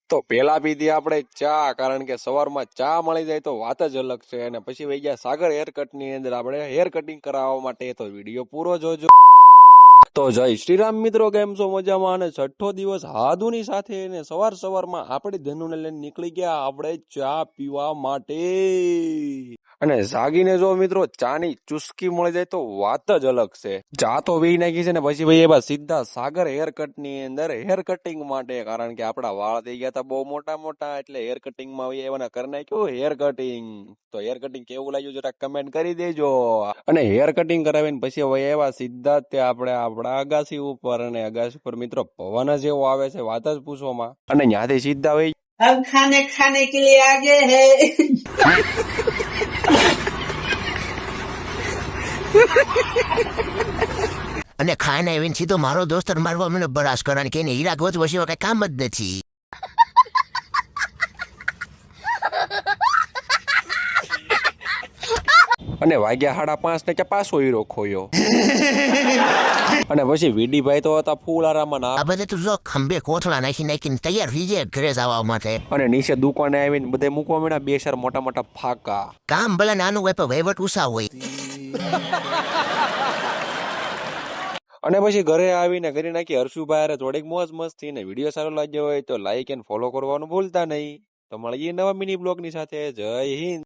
તો પેલા પીધી આપણે ચા, કારણ કે સવારમાં ચા મળી જાય તો વાત જ અલગ છે. અને પછી વહી ગયા સાગર હેરકટ ની અંદર આપણે હેર કટિંગ કરાવવા માટે. તો વિડીયો પૂરો જોજો. તો જય શ્રી રામ મિત્રો, કેમ છો? મજામાં? અને છઠ્ઠો દિવસ હાદુની સાથે ને સવારમાં આપણે ધનુને લઈને નીકળી ગયા આપણે ચા પીવા માટે. અને જાગીને જો મિત્રો ચાની ચુસ્કી મળી જાય તો વાત જ અલગ છે. ચા તો વી નાખી છે ને પછી ભાઈ એવા સીધા સાગર હેરકટ ની અંદર હેર કટિંગ માટે, કારણ કે આપડા વાળ થઈ ગયા હતા બહુ મોટા મોટા, એટલે હેર કટિંગ માં એવાના કરી નાખ્યું હેર કટિંગ. તો હેર કટિંગ કેવું લાગ્યું જરા કમેન્ટ કરી દેજો. અને હેર કટિંગ કરાવીને પછી હવે એવા સીધા તે આપણે આપણા અગાસી ઉપર, અને અગાસી ઉપર મિત્રો પવન જ એવો આવે છે વાત જ પૂછવામાં. અને ત્યાંથી સીધા હોય हम खाने खाने के लिए आगे हैं। અને ખાઈને આવીને સીધો મારો દોસ્ત મારવા મને બરાસ કરવાની કે હીરા ગોત વસીવા કઈ કામ જ નથી. અને વાગ્યા 5:30 ને કે પાછો હીરો ખોયો. અને પછી વીડીભાઈ તો હતા ફૂલ આરામમાં. આ બધે તું જો ખંભે કોથળા નાખીને તૈયાર થઈ જાય ઘરે જવા માટે. અને નીચે દુકાને આવીને બધે મૂકવા માંડ્યા બે ચાર મોટા મોટા ફાકા. કામ ભલે નાનું હોય પણ વહીવટ ઉષા હોય. અને પછી ઘરે આવીને કરી નાખી હર્ષુભાઈ અરે થોડીક મોજ મસ્તી. ને વિડીયો સારો લાગ્યો હોય તો લાઈક એન્ડ ફોલો કરવાનું ભૂલતા નહીં. તો મળીએ નવા મિની બ્લોગની સાથે. જય હિન્દ.